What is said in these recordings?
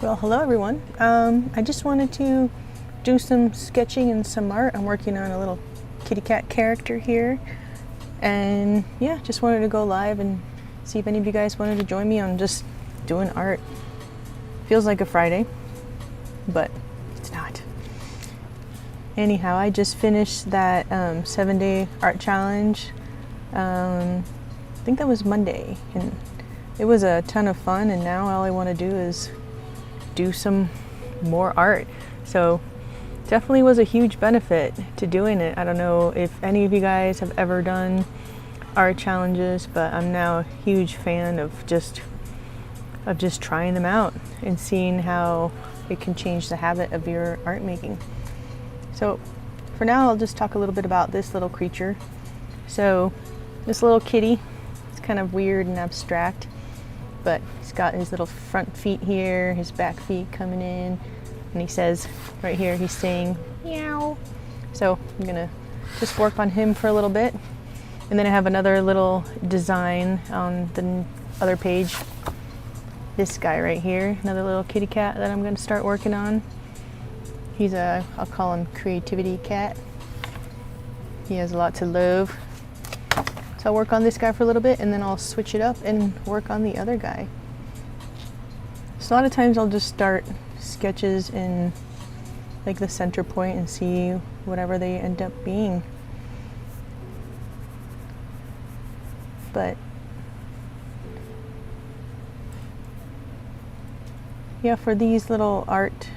Well, hello everyone. I just wanted to do some sketching and some art. I'm working on a little kitty cat character here. And yeah, just wanted to go live and see if any of you guys wanted to join me on just doing art. Feels like a Friday, but it's not. Anyhow, I just finished that 7-day art challenge. I think that was Monday, and it was a ton of fun, and now all I want to do is do some more art. So definitely was a huge benefit to doing it. I don't know if any of you guys have ever done art challenges, but I'm now a huge fan of just trying them out and seeing how it can change the habit of your art making. So for now, I'll just talk a little bit about this little creature. So this little kitty, it's kind of weird and abstract, but he's got his little front feet here, his back feet coming in, and he says right here, he's saying meow. So I'm gonna just work on him for a little bit, and then I have another little design on the other page. This guy right here, another little kitty cat that I'm gonna start working on. He's I'll call him Creativity Cat. He has lots of love. So I'll work on this guy for a little bit, and then I'll switch it up and work on the other guy. So a lot of times I'll just start sketches in like the center point and see whatever they end up being. But yeah, for these little art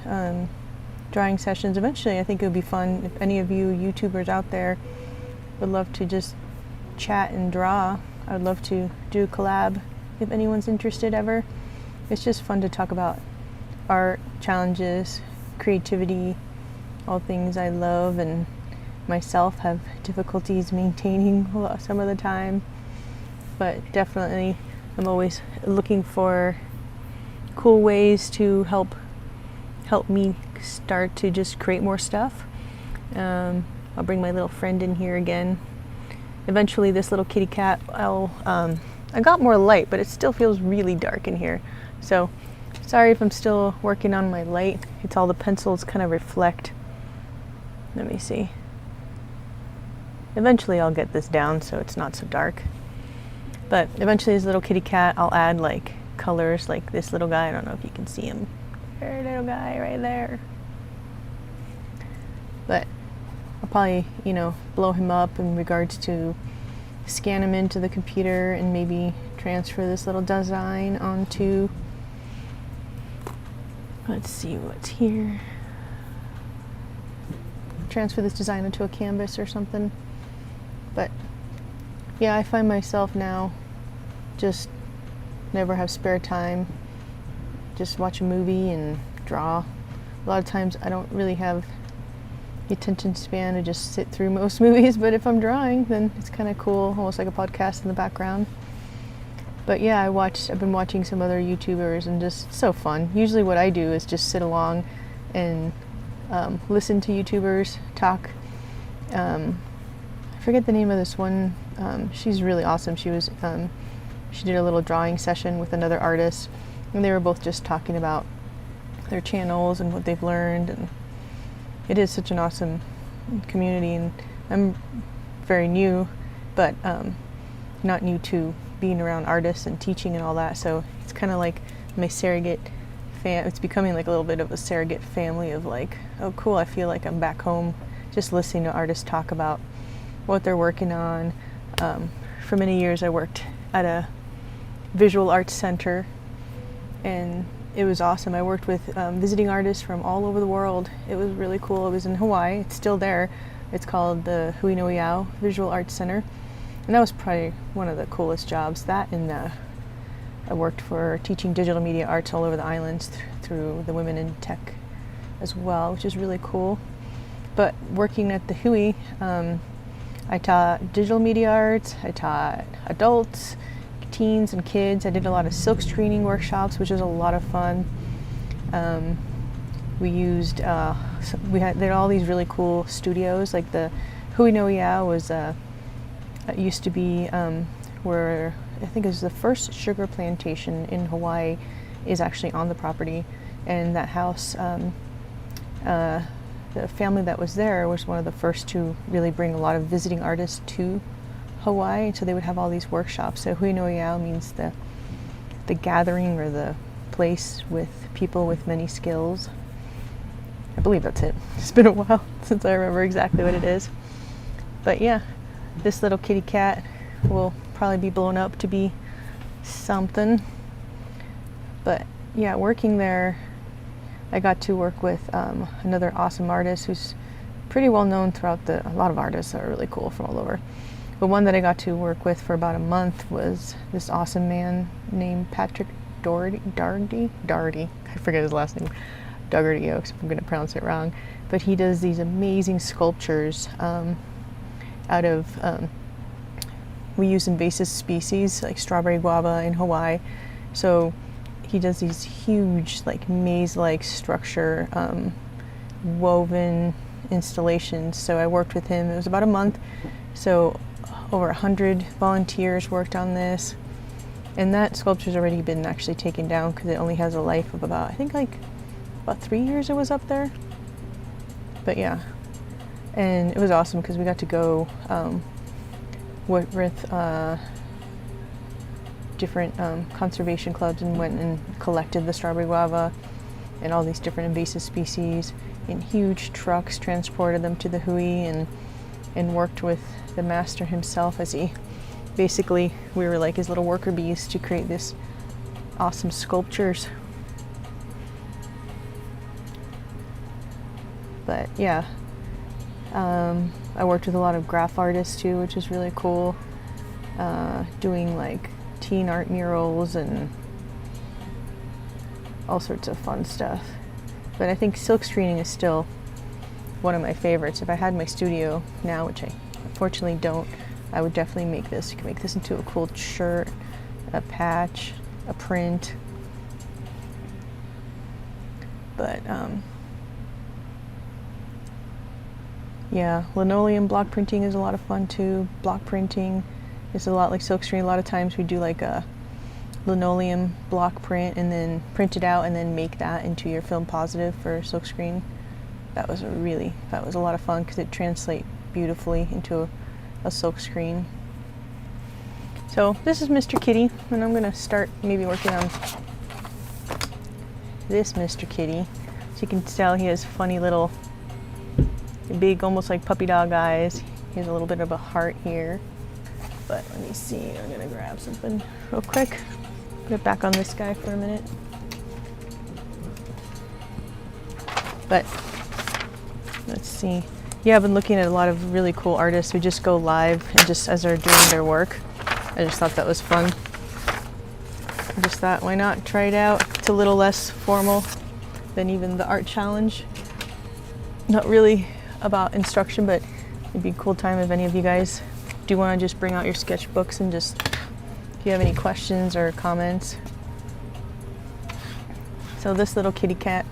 drawing sessions, eventually I think it would be fun if any of you YouTubers out there would love to just chat and draw. I would love to do a collab if anyone's interested ever. It's just fun to talk about art, challenges, creativity, all things I love and myself have difficulties maintaining some of the time. But definitely I'm always looking for cool ways to help me start to just create more stuff. I'll bring my little friend in here again. Eventually this little kitty cat, I got more light, but it still feels really dark in here. So sorry if I'm still working on my light. It's all the pencils kind of reflect. Let me see. Eventually I'll get this down so it's not so dark. But eventually this little kitty cat, I'll add like colors like this little guy. I don't know if you can see him. There, little guy right there. But I'll probably, blow him up in regards to scan him into the computer and maybe transfer this little design onto, let's see what's here. Transfer this design onto a canvas or something. But yeah, I find myself now just never have spare time. Just watch a movie and draw. A lot of times I don't really have the attention span to just sit through most movies, but if I'm drawing, then it's kind of cool, almost like a podcast in the background. But yeah, I've been watching some other YouTubers and just so fun. Usually what I do is just sit along and listen to YouTubers talk. I forget the name of this one. She's really awesome. She did a little drawing session with another artist, and they were both just talking about their channels and what they've learned, and it is such an awesome community. And I'm very new, but not new to being around artists and teaching and all that, so it's kind of like my surrogate it's becoming like a little bit of a surrogate family of like, oh cool, I feel like I'm back home just listening to artists talk about what they're working on. For many years I worked at a visual arts center, and it was awesome. I worked with visiting artists from all over the world. It was really cool. It was in Hawaii. It's still there. It's called the Hui no Iao Visual Arts Center. And that was probably one of the coolest jobs. That and I worked for teaching digital media arts all over the islands through the Women in Tech as well, which is really cool. But working at the Hui, I taught digital media arts. I taught adults, teens and kids. I did a lot of silk screening workshops, which was a lot of fun. We used there are all these really cool studios, like the Hui no Iao was it used to be where I think it was the first sugar plantation in Hawaii is actually on the property, And that house, the family that was there was one of the first to really bring a lot of visiting artists to Hawaii, so they would have all these workshops. So Hui no Iao means the gathering or the place with people with many skills. I believe that's it. It's been a while since I remember exactly what it is. But yeah, this little kitty cat will probably be blown up to be something. But yeah, working there, I got to work with another awesome artist who's pretty well known throughout a lot of artists that are really cool from all over. But one that I got to work with for about a month was this awesome man named Patrick Doherty. I forget his last name. Dougherty Oaks, if I'm going to pronounce it wrong. But he does these amazing sculptures out of, we use invasive species like strawberry guava in Hawaii. So he does these huge, like maze-like structure, woven installations. So I worked with him. It was about a month. So over 100 volunteers worked on this. And that sculpture's already been actually taken down because it only has a life of about, I think like about 3 years it was up there. But yeah, and it was awesome because we got to go with different conservation clubs and went and collected the strawberry guava and all these different invasive species in huge trucks, transported them to the Hui, and worked with the master himself as he basically, we were like his little worker bees to create this awesome sculptures. But yeah, I worked with a lot of graph artists too, which is really cool, doing like teen art murals and all sorts of fun stuff. But I think silk screening is still one of my favorites. If I had my studio now, which I unfortunately don't, I would definitely make this. You can make this into a cool shirt, a patch, a print. But yeah, linoleum block printing is a lot of fun too. Block printing is a lot like silk screen. A lot of times we do like a linoleum block print and then print it out and then make that into your film positive for silk screen. That was a lot of fun because it translates beautifully into a silk screen. So this is Mr. Kitty, and I'm gonna start maybe working on this Mr. Kitty. So you can tell he has funny little big, almost like puppy dog eyes. He has a little bit of a heart here. But let me see, I'm gonna grab something real quick. Put it back on this guy for a minute. But let's see. Yeah, I've been looking at a lot of really cool artists who just go live and just as they're doing their work. I just thought that was fun. I just thought, why not try it out? It's a little less formal than even the art challenge. Not really about instruction, but it'd be a cool time if any of you guys do want to just bring out your sketchbooks and just, if you have any questions or comments. So this little kitty cat,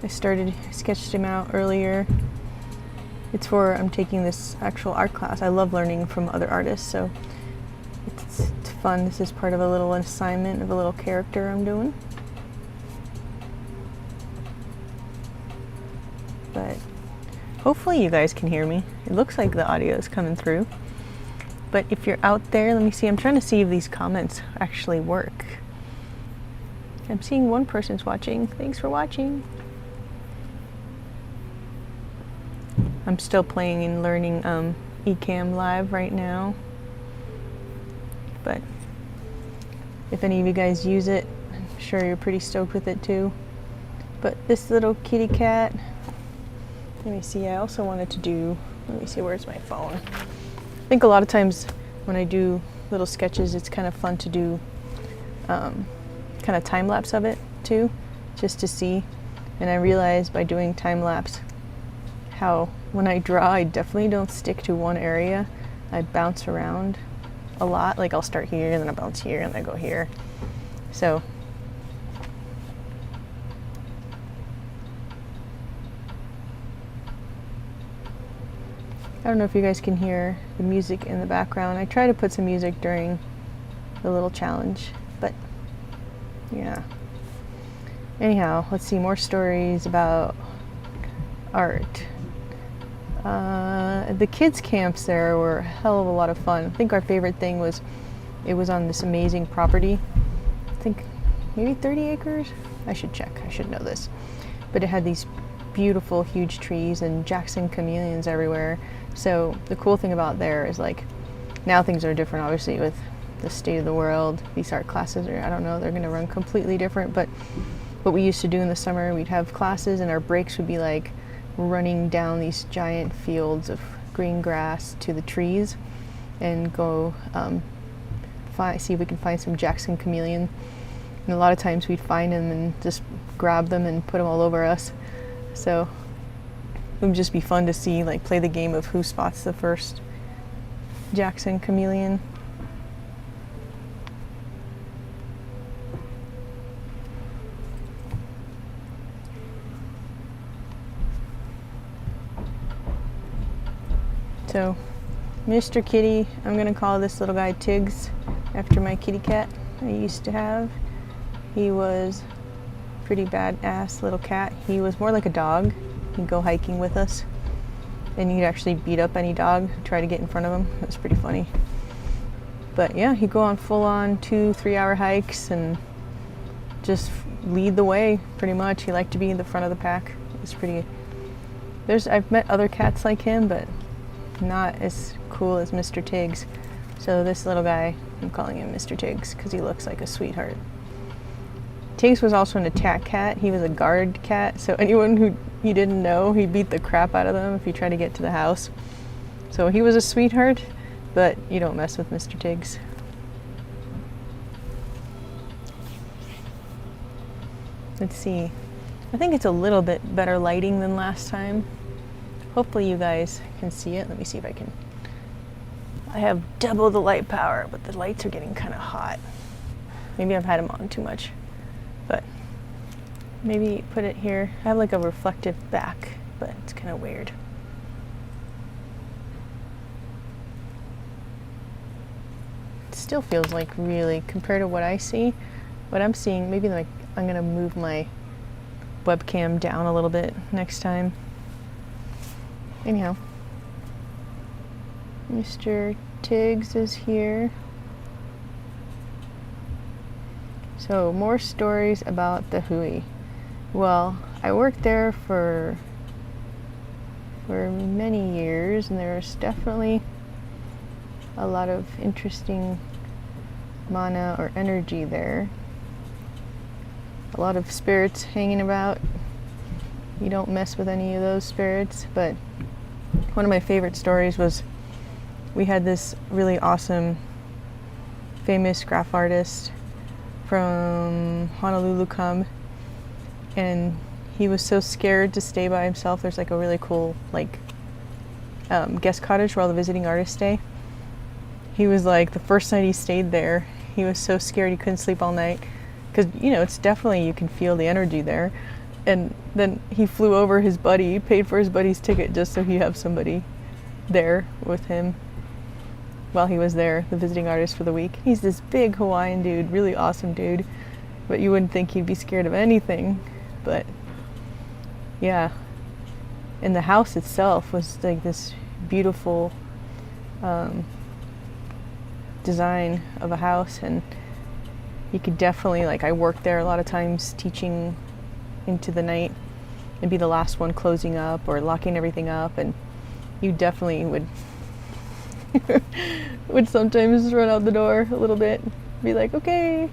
I sketched him out earlier. It's for, I'm taking this actual art class. I love learning from other artists, so it's fun. This is part of a little assignment of a little character I'm doing. But hopefully you guys can hear me. It looks like the audio is coming through. But if you're out there, let me see. I'm trying to see if these comments actually work. I'm seeing one person's watching. Thanks for watching. I'm still playing and learning Ecamm Live right now. But if any of you guys use it, I'm sure you're pretty stoked with it too. But this little kitty cat, let me see, I also wanted to do, let me see, where's my phone? I think a lot of times when I do little sketches, it's kind of fun to do kind of time lapse of it too, just to see. And I realized by doing time lapse how when I draw, I definitely don't stick to one area. I bounce around a lot. Like I'll start here and then I bounce here and then I go here. So I don't know if you guys can hear the music in the background. I try to put some music during the little challenge, but yeah. Anyhow, let's see more stories about art. The kids' camps there were a hell of a lot of fun. I think our favorite thing was it was on this amazing property. I think maybe 30 acres? I should check. I should know this. But it had these beautiful, huge trees and Jackson chameleons everywhere. So the cool thing about there is like, now things are different obviously with the state of the world. These art classes are, I don't know, they're going to run completely different. But what we used to do in the summer, we'd have classes and our breaks would be like running down these giant fields of green grass to the trees and go see if we can find some Jackson chameleon. And a lot of times we'd find them and just grab them and put them all over us. So it would just be fun to see, like, play the game of who spots the first Jackson chameleon. So, Mr. Kitty, I'm gonna call this little guy Tiggs after my kitty cat I used to have. He was a pretty badass little cat. He was more like a dog. He'd go hiking with us and he'd actually beat up any dog who tried to get in front of him. It was pretty funny. But yeah, he'd go on full-on 2-3 hour hikes and just lead the way pretty much. He liked to be in the front of the pack. It was pretty... I've met other cats like him, but not as cool as Mr. Tiggs. So this little guy, I'm calling him Mr. Tiggs because he looks like a sweetheart. Tiggs was also an attack cat. He was a guard cat, so anyone who you didn't know, he beat the crap out of them if you try to get to the house. So he was a sweetheart, but you don't mess with Mr. Tiggs. Let's see. I think it's a little bit better lighting than last time. Hopefully you guys can see it. Let me see if I can. I have double the light power, but the lights are getting kind of hot. Maybe I've had them on too much, but maybe put it here. I have like a reflective back, but it's kind of weird. It still feels like really, compared to what I see, what I'm seeing, maybe like I'm gonna move my webcam down a little bit next time. Anyhow, Mr. Tiggs is here. So more stories about the Hui. Well, I worked there for many years, and there's definitely a lot of interesting mana or energy there. A lot of spirits hanging about. You don't mess with any of those spirits, but one of my favorite stories was we had this really awesome, famous graph artist from Honolulu come, and he was so scared to stay by himself. There's like a really cool guest cottage where all the visiting artists stay. He was like, the first night he stayed there, he was so scared he couldn't sleep all night because, you know, it's definitely, you can feel the energy there. And then he flew over his buddy, paid for his buddy's ticket just so he'd have somebody there with him while he was there, the visiting artist for the week. He's this big Hawaiian dude, really awesome dude, but you wouldn't think he'd be scared of anything. But yeah, and the house itself was like this beautiful design of a house, and you could definitely, like, I worked there a lot of times teaching into the night and be the last one closing up or locking everything up, and you definitely would sometimes run out the door a little bit, be like, okay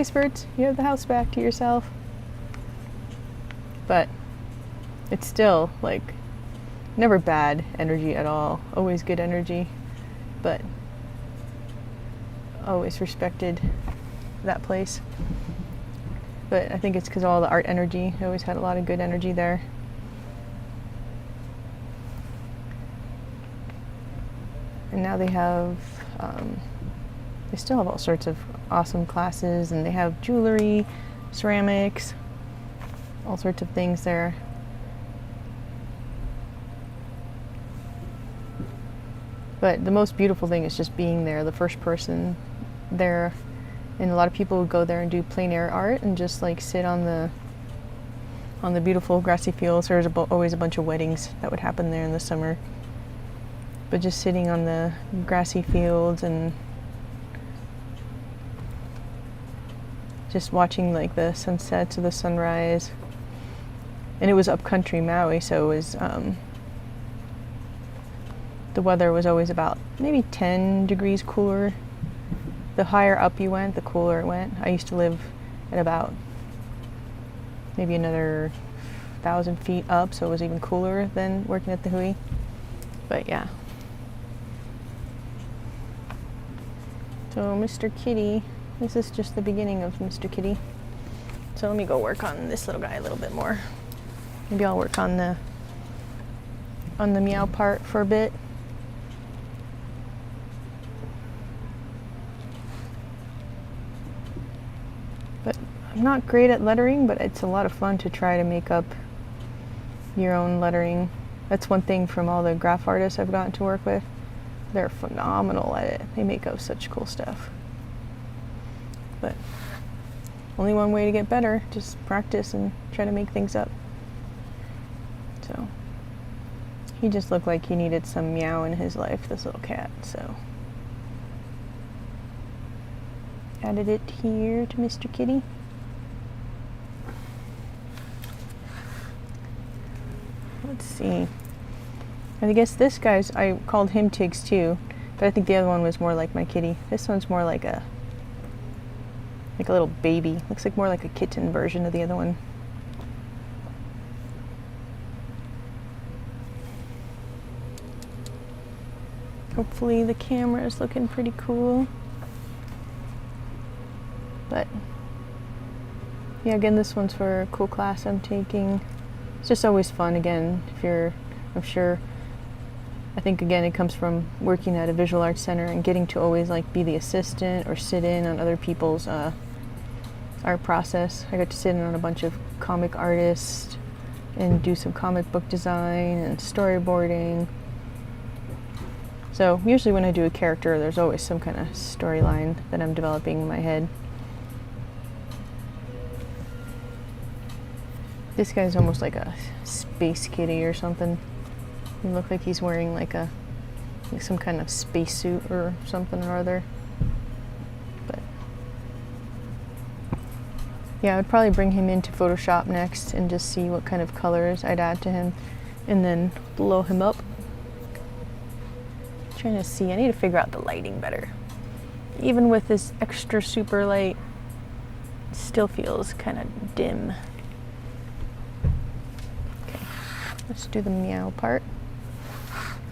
spirits, you have the house back to yourself. But it's still like never bad energy at all, always good energy, but always respected that place. But I think it's because of all the art energy. I always had a lot of good energy there. And now they have, they still have all sorts of awesome classes, and they have jewelry, ceramics, all sorts of things there. But the most beautiful thing is just being there, the first person there. And a lot of people would go there and do plein air art and just like sit on the on the beautiful grassy fields. There was always a bunch of weddings that would happen there in the summer. But just sitting on the grassy fields and just watching like the sunset to the sunrise. And it was upcountry Maui, so it was the weather was always about maybe 10 degrees cooler. The higher up you went, the cooler it went. I used to live at about maybe another 1,000 feet up, so it was even cooler than working at the Hui. But yeah. So Mr. Kitty, this is just the beginning of Mr. Kitty. So let me go work on this little guy a little bit more. Maybe I'll work on the meow part for a bit. But I'm not great at lettering, but it's a lot of fun to try to make up your own lettering. That's one thing from all the graph artists I've gotten to work with. They're phenomenal at it. They make up such cool stuff. But only one way to get better, just practice and try to make things up. So he just looked like he needed some meow in his life, this little cat, so added it here to Mr. Kitty. Let's see. And I guess this guy's, I called him Tiggs too, but I think the other one was more like my kitty. This one's more like a little baby. Looks like more like a kitten version of the other one. Hopefully the camera is looking pretty cool. But yeah, again, this one's for a cool class I'm taking. It's just always fun, again, I'm sure, I think again it comes from working at a visual arts center and getting to always like be the assistant or sit in on other people's art process. I got to sit in on a bunch of comic artists and do some comic book design and storyboarding. So usually when I do a character, there's always some kind of storyline that I'm developing in my head. This guy's almost like a space kitty or something. He looks like he's wearing like some kind of spacesuit or something or other. But yeah, I would probably bring him into Photoshop next and just see what kind of colors I'd add to him and then blow him up. Trying to see, I need to figure out the lighting better. Even with this extra super light, it still feels kind of dim. Okay, let's do the meow part.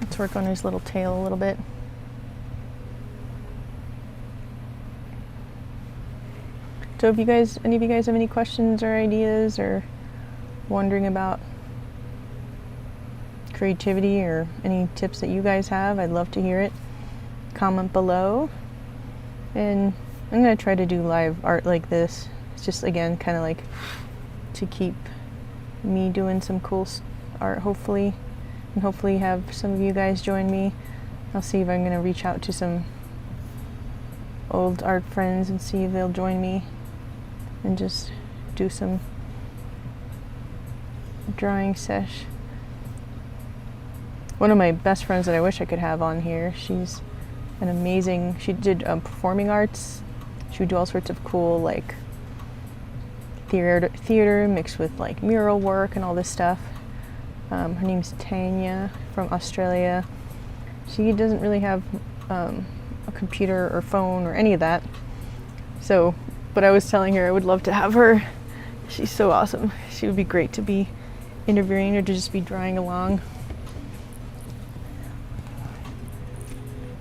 Let's work on his little tail a little bit. So if any of you guys have any questions or ideas or wondering about creativity or any tips that you guys have, I'd love to hear it. Comment below. And I'm going to try to do live art like this. It's just, again, kind of like to keep me doing some cool art, hopefully. And hopefully have some of you guys join me. I'll see if I'm going to reach out to some old art friends and see if they'll join me and just do some drawing sesh. One of my best friends that I wish I could have on here, she's an amazing, she did performing arts. She would do all sorts of cool like theater mixed with like mural work and all this stuff. Her name's Tanya from Australia. She doesn't really have a computer or phone or any of that. So, but I was telling her I would love to have her. She's so awesome. She would be great to be interviewing or to just be drawing along.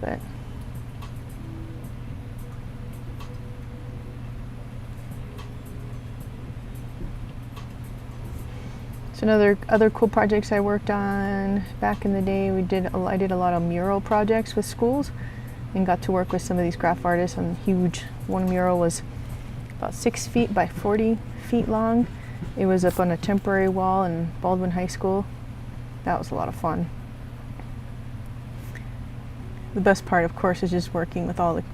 But so other cool projects I worked on back in the day, I did a lot of mural projects with schools and got to work with some of these graph artists on huge. One mural was about 6 feet by 40 feet long. It was up on a temporary wall in Baldwin High School. That was a lot of fun. The best part, of course, is just working with all the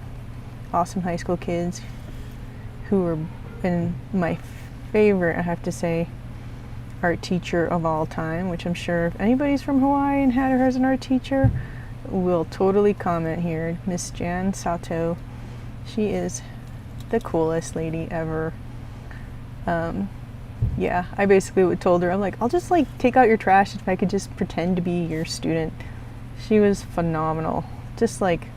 awesome high school kids who were, and my favorite, I have to say, art teacher of all time, which I'm sure if anybody's from Hawaii and had her as an art teacher will totally comment here. Miss Jan Sato. She is the coolest lady ever. Yeah, I basically told her, I'm like, I'll just like take out your trash if I could just pretend to be your student. She was phenomenal. Just like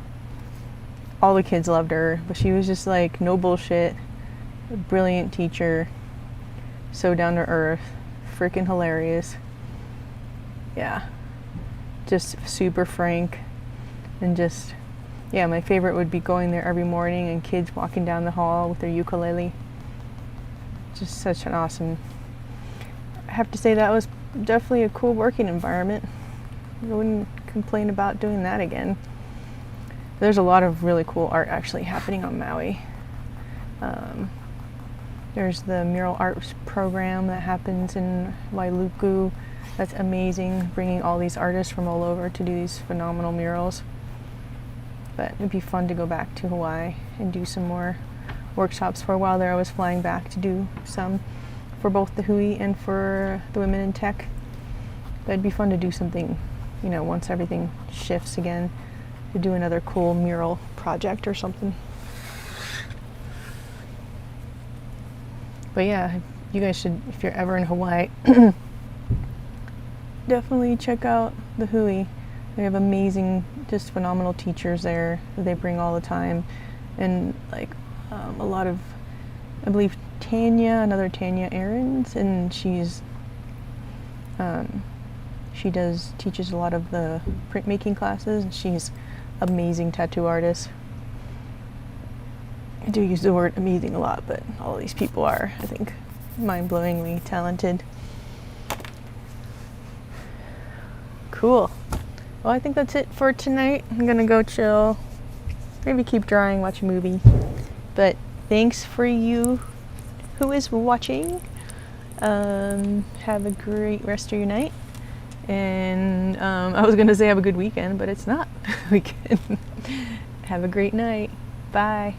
all the kids loved her, but she was just like no bullshit, brilliant teacher, so down to earth, freaking hilarious. Yeah, just super frank, and just, yeah, my favorite would be going there every morning and kids walking down the hall with their ukulele. Just such an awesome, I have to say that was definitely a cool working environment. I wouldn't complain about doing that again. There's a lot of really cool art actually happening on Maui. There's the mural arts program that happens in Wailuku. That's amazing, bringing all these artists from all over to do these phenomenal murals. But it'd be fun to go back to Hawaii and do some more workshops. For a while there I was flying back to do some for both the Hui and for the Women in Tech. But it'd be fun to do something, you know, once everything shifts again, to do another cool mural project or something. But yeah, you guys should, if you're ever in Hawaii, definitely check out the Hui. They have amazing, just phenomenal teachers there that they bring all the time. And like a lot of, I believe another Tanya Aarons, and she's, she teaches a lot of the printmaking classes, and she's amazing tattoo artist. I do use the word amazing a lot, but all these people are, I think, mind-blowingly talented. Cool. Well, I think that's it for tonight. I'm gonna go chill, maybe keep drawing, watch a movie. But thanks for you who is watching. Have a great rest of your night. And I was gonna say have a good weekend, but it's not weekend. Have a great night. Bye.